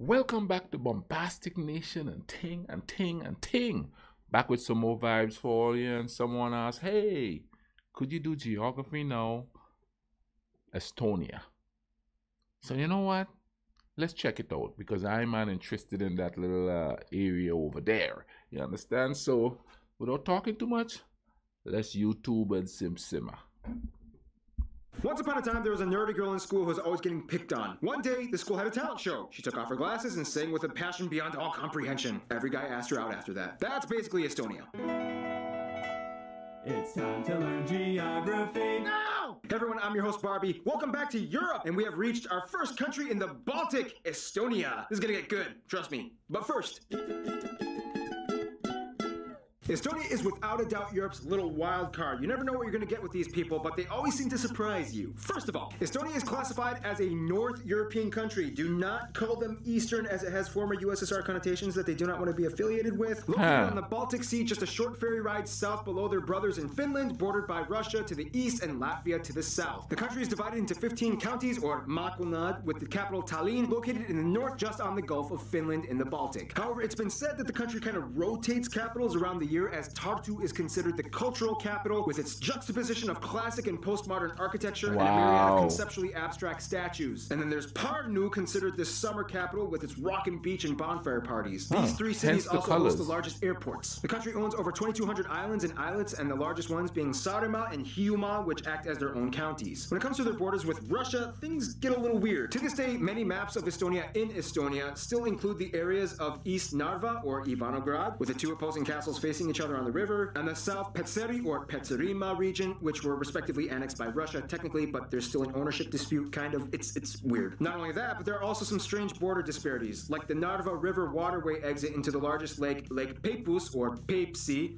Welcome back to Bombastic Nation and Ting and Ting and Ting. Back with some more vibes for you. And someone asked, hey, could you do geography now? Estonia. So you know what? Let's check it out because I'm interested in that little area over there. You understand? So without talking too much, let's YouTube and simmer. Once upon a time, there was a nerdy girl in school who was always getting picked on. One day, the school had a talent show. She took off her glasses and sang with a passion beyond all comprehension. Every guy asked her out after that. That's basically Estonia. It's time to learn geography. No! Hey everyone, I'm your host Barbie. Welcome back to Europe, and we have reached our first country in the Baltic, Estonia. This is gonna get good, trust me. But first, Estonia is without a doubt Europe's little wild card. You never know what you're going to get with these people, but they always seem to surprise you. First of all, Estonia is classified as a North European country. Do not call them Eastern, as it has former USSR connotations that they do not want to be affiliated with. Located on the Baltic Sea, just a short ferry ride south below their brothers in Finland, bordered by Russia to the east and Latvia to the south. The country is divided into 15 counties, or maakunnat, with the capital Tallinn, located in the north just on the Gulf of Finland in the Baltic. However, it's been said that the country kind of rotates capitals around the year, as Tartu is considered the cultural capital with its juxtaposition of classic and postmodern architecture and a myriad of conceptually abstract statues. And then there's Pärnu, considered the summer capital with its rockin' beach and bonfire parties. These three cities also host the largest airports. The country owns over 2,200 islands and islets, and the largest ones being Saaremaa and Hiiumaa, which act as their own counties. When it comes to their borders with Russia, things get a little weird. To this day, many maps of Estonia in Estonia still include the areas of East Narva or Ivanograd, with the two opposing castles facing each other on the river, and the South Petseri or Petserimaa region, which were respectively annexed by Russia technically, but there's still an ownership dispute, kind of. It's weird. Not only that, but there are also some strange border disparities, like the Narva River waterway exit into the largest lake, Lake Peipus or Peipsi,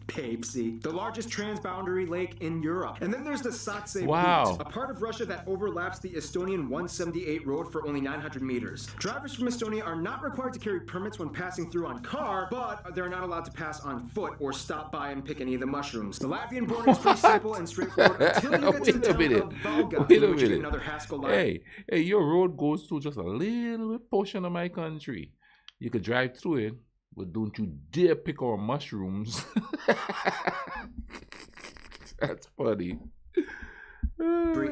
Peipsi, the largest transboundary lake in Europe. And then there's the Saatse Butte, a part of Russia that overlaps the Estonian 178 road for only 900 meters. Drivers from Estonia are not required to carry permits when passing through on car, but they're not allowed to pass on foot or stop by and pick any of the mushrooms. The Latvian border is pretty simple and straightforward until you get to the town of Valga, in which you get another Haskell line. Hey, your road goes through just a little portion of my country. You could drive through it, but don't you dare pick our mushrooms. That's funny.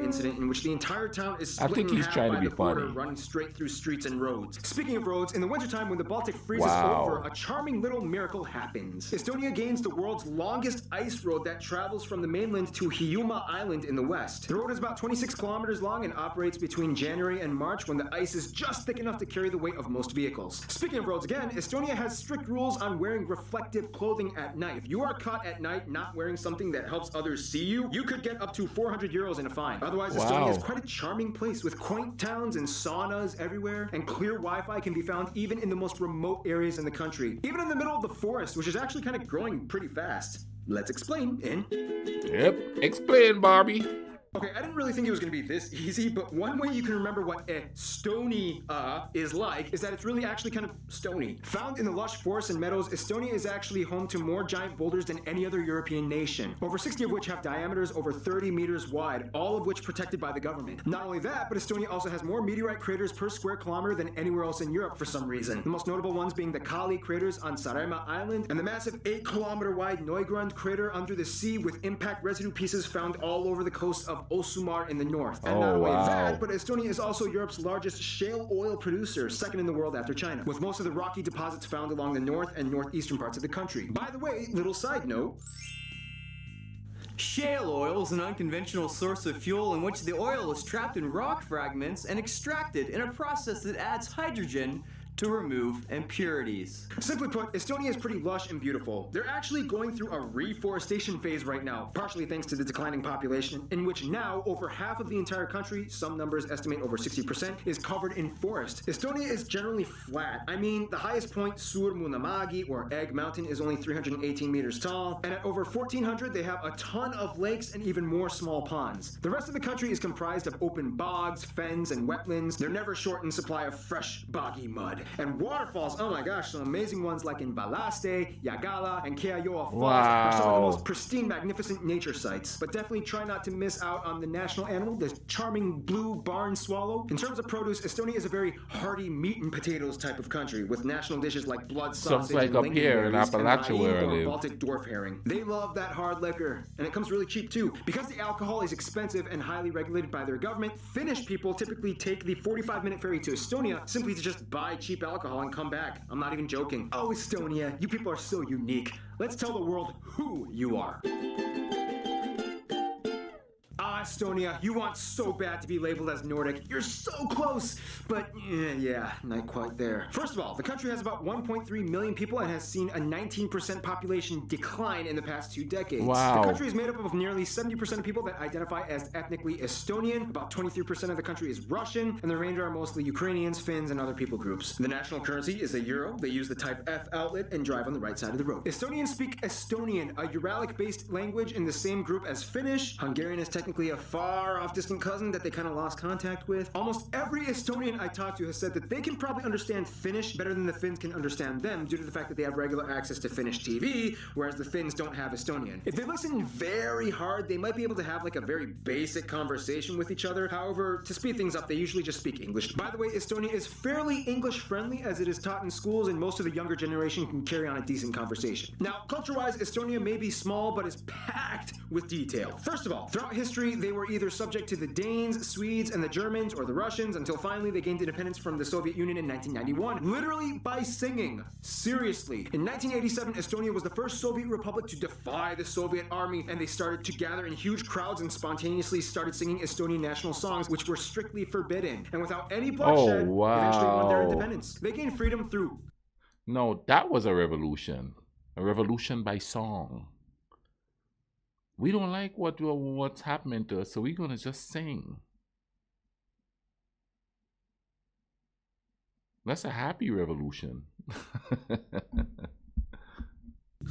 Incident in which the entire town is split in half by the border, running straight through streets and roads. Speaking of roads, in the wintertime when the Baltic freezes over, a charming little miracle happens. Estonia gains the world's longest ice road that travels from the mainland to Hiiumaa Island in the west. The road is about 26 kilometers long and operates between January and March, when the ice is just thick enough to carry the weight of most vehicles. Speaking of roads again, Estonia has strict rules on wearing reflective clothing at night. If you are caught at night not wearing something that helps others see you, you could get up to 400 euros in a fine. Otherwise, Estonia is quite a charming place with quaint towns and saunas everywhere, and clear Wi-Fi can be found even in the most remote areas in the country. Even in the middle of the forest, which is actually kind of growing pretty fast. Let's explain in... Yep, explain, Barbie. Okay, I didn't really think it was going to be this easy, but one way you can remember what Estonia is like is that it's really actually kind of stony. Found in the lush forests and meadows, Estonia is actually home to more giant boulders than any other European nation, over 60 of which have diameters over 30 meters wide, all of which protected by the government. Not only that, but Estonia also has more meteorite craters per square kilometer than anywhere else in Europe for some reason. The most notable ones being the Kali craters on Saaremaa Island, and the massive 8-kilometer wide Neugrund crater under the sea with impact residue pieces found all over the coast of Osumar in the north. And not only that, but Estonia is also Europe's largest shale oil producer, second in the world after China, with most of the rocky deposits found along the north and northeastern parts of the country. By the way, little side note, Shale oil is an unconventional source of fuel in which the oil is trapped in rock fragments and extracted in a process that adds hydrogen to remove impurities. Simply put, Estonia is pretty lush and beautiful. They're actually going through a reforestation phase right now, partially thanks to the declining population, in which now over half of the entire country, some numbers estimate over 60%, is covered in forest. Estonia is generally flat. I mean, the highest point, Suurmunamägi or Egg Mountain, is only 318 meters tall, and at over 1,400 they have a ton of lakes and even more small ponds. The rest of the country is comprised of open bogs, fens, and wetlands. They're never short in supply of fresh, boggy mud. And waterfalls, oh my gosh, some amazing ones like in Valaste, Yagala, and Keayoa Falls Wow. are some of the most pristine, magnificent nature sites. But definitely try not to miss out on the national animal, the charming blue barn swallow. In terms of produce, Estonia is a very hearty meat and potatoes type of country, with national dishes like blood sausage like and up here in lingonberries and Appalachia where I or live. Baltic dwarf herring. They love that hard liquor, and it comes really cheap too. Because the alcohol is expensive and highly regulated by their government, Finnish people typically take the 45-minute ferry to Estonia simply to just buy cheap alcohol and come back. I'm not even joking. Oh, Estonia, you people are so unique. Let's tell the world who you are. Ah, Estonia, you want so bad to be labeled as Nordic. You're so close, but yeah, not quite there. First of all, the country has about 1.3 million people and has seen a 19% population decline in the past 2 decades. Wow. The country is made up of nearly 70% of people that identify as ethnically Estonian, about 23% of the country is Russian, and the remainder are mostly Ukrainians, Finns, and other people groups. The national currency is the euro. They use the type F outlet and drive on the right side of the road. Estonians speak Estonian, a Uralic-based language in the same group as Finnish. Hungarian is technically a far-off distant cousin that they kind of lost contact with. Almost every Estonian I talked to has said that they can probably understand Finnish better than the Finns can understand them due to the fact that they have regular access to Finnish TV, whereas the Finns don't have Estonian. If they listen very hard, they might be able to have like a very basic conversation with each other. However, to speed things up, they usually just speak English. By the way, Estonia is fairly English-friendly as it is taught in schools and most of the younger generation can carry on a decent conversation. Now, culture-wise, Estonia may be small, but is packed with detail. First of all, throughout history, they were either subject to the Danes, Swedes, and the Germans, or the Russians, until finally they gained independence from the Soviet Union in 1991, literally by singing. Seriously. In 1987, Estonia was the first Soviet republic to defy the Soviet army, and they started to gather in huge crowds and spontaneously started singing Estonian national songs, which were strictly forbidden. And without any bloodshed, eventually won their independence. They gained freedom through... No, that was a revolution. A revolution by song. We don't like what's happening to us, so we're going to just sing. That's a happy revolution.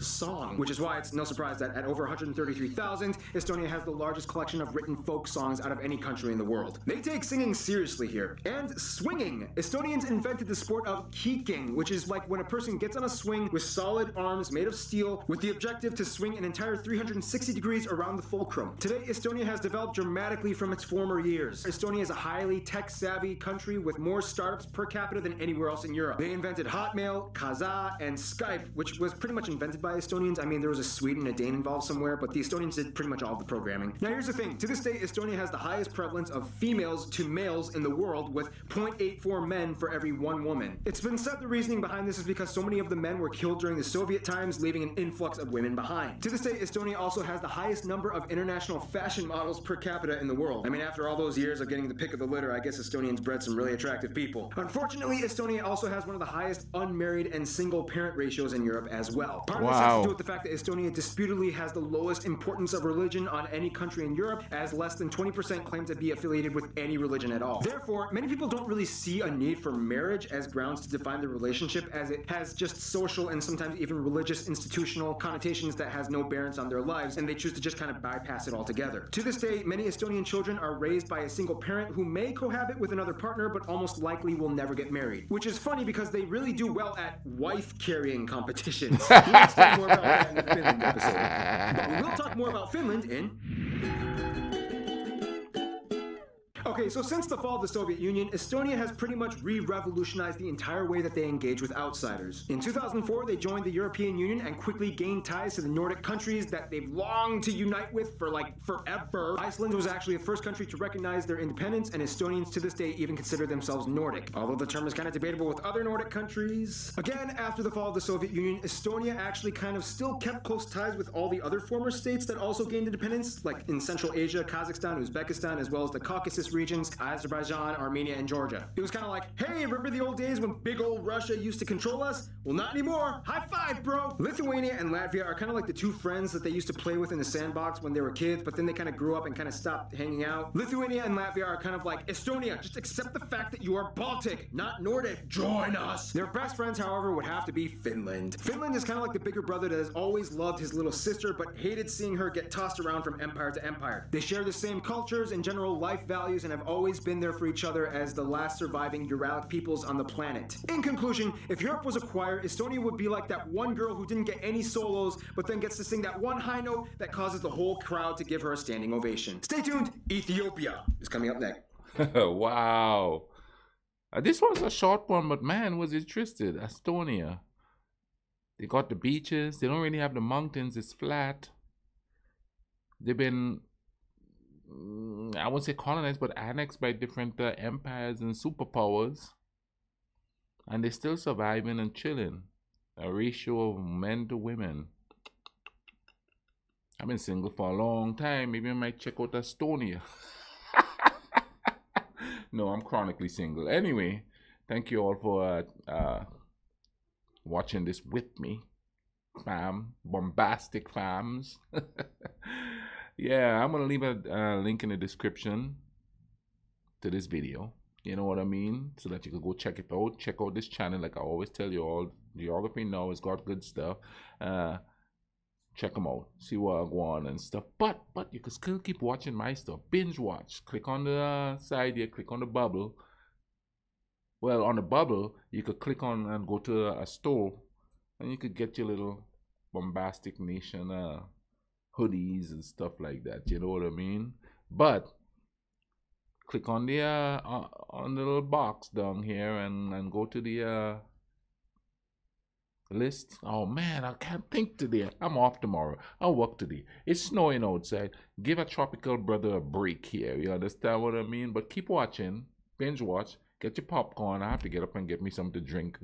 Song, which is why it's no surprise that at over 133,000, Estonia has the largest collection of written folk songs out of any country in the world. They take singing seriously here. And swinging. Estonians invented the sport of kicking, which is like when a person gets on a swing with solid arms made of steel with the objective to swing an entire 360 degrees around the fulcrum. Today, Estonia has developed dramatically from its former years. Estonia is a highly tech-savvy country with more startups per capita than anywhere else in Europe. They invented Hotmail, Kazaa, and Skype, which was pretty much invented by Estonians. I mean, there was a Swede and a Dane involved somewhere, but the Estonians did pretty much all of the programming. Now, here's the thing. To this day, Estonia has the highest prevalence of females to males in the world, with 0.84 men for every 1 woman. It's been said the reasoning behind this is because so many of the men were killed during the Soviet times, leaving an influx of women behind. To this day, Estonia also has the highest number of international fashion models per capita in the world. I mean, after all those years of getting the pick of the litter, I guess Estonians bred some really attractive people. Unfortunately, Estonia also has one of the highest unmarried and single parent ratios in Europe as well. Part of this has to do with the fact that Estonia disputedly has the lowest importance of religion on any country in Europe, as less than 20% claim to be affiliated with any religion at all. Therefore, many people don't really see a need for marriage as grounds to define the relationship, as it has just social and sometimes even religious institutional connotations that has no bearings on their lives, and they choose to just kind of bypass it altogether. To this day, many Estonian children are raised by a single parent who may cohabit with another partner, but almost likely will never get married. Which is funny because they really do well at wife-carrying competitions. We'll explain more about that in the Finland episode. But we will talk more about Finland in... Okay, so since the fall of the Soviet Union, Estonia has pretty much re-revolutionized the entire way that they engage with outsiders. In 2004, they joined the European Union and quickly gained ties to the Nordic countries that they've longed to unite with for like forever. Iceland was actually the first country to recognize their independence, and Estonians to this day even consider themselves Nordic, although the term is kind of debatable with other Nordic countries. Again, after the fall of the Soviet Union, Estonia actually kind of still kept close ties with all the other former states that also gained independence, like in Central Asia, Kazakhstan, Uzbekistan, as well as the Caucasus regions, Azerbaijan, Armenia, and Georgia. It was kind of like, hey, remember the old days when big old Russia used to control us? Well, not anymore. High five, bro! Lithuania and Latvia are kind of like the two friends that they used to play with in the sandbox when they were kids, but then they kind of grew up and kind of stopped hanging out. Lithuania and Latvia are kind of like, Estonia, just accept the fact that you are Baltic, not Nordic. Join us! Their best friends, however, would have to be Finland. Finland is kind of like the bigger brother that has always loved his little sister, but hated seeing her get tossed around from empire to empire. They share the same cultures and general life values values and have always been there for each other as the last surviving Uralic peoples on the planet. In conclusion, if Europe was a choir, Estonia would be like that one girl who didn't get any solos, but then gets to sing that one high note that causes the whole crowd to give her a standing ovation. Stay tuned, Ethiopia is coming up next. Wow. This was a short one, but man, was interested. Estonia. They got the beaches. They don't really have the mountains. It's flat. They've been, I won't say colonized, but annexed by different empires and superpowers. And they're still surviving and chilling. A ratio of men to women. I've been single for a long time. Maybe I might check out Estonia. No, I'm chronically single. Anyway, thank you all for watching this with me, fam. Bombastic fams. Yeah, I'm going to leave a link in the description to this video. You know what I mean? So that you can go check it out. Check out this channel. Like I always tell you all, Geography Now has got good stuff. Check them out. See what I go on and stuff. But you can still keep watching my stuff. Binge watch. Click on the side here. Click on the bubble. Well, on the bubble, you could click on and go to a store. And you could get your little Bombastic Nation hoodies and stuff like that. You know what I mean? But click on the little box down here and go to the list. Oh man, I can't think today. I'm off tomorrow. I'll work today. It's snowing outside. Give a tropical brother a break here. You understand what I mean? But keep watching. Binge watch. Get your popcorn. I have to get up and get me something to drink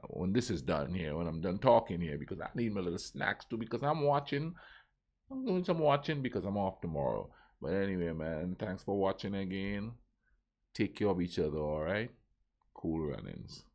when this is done here, when I'm done talking here, because I need my little snacks too, because I'm watching. I'm doing some watching because I'm off tomorrow. But anyway, man, thanks for watching again. Take care of each other, alright? Cool runnings.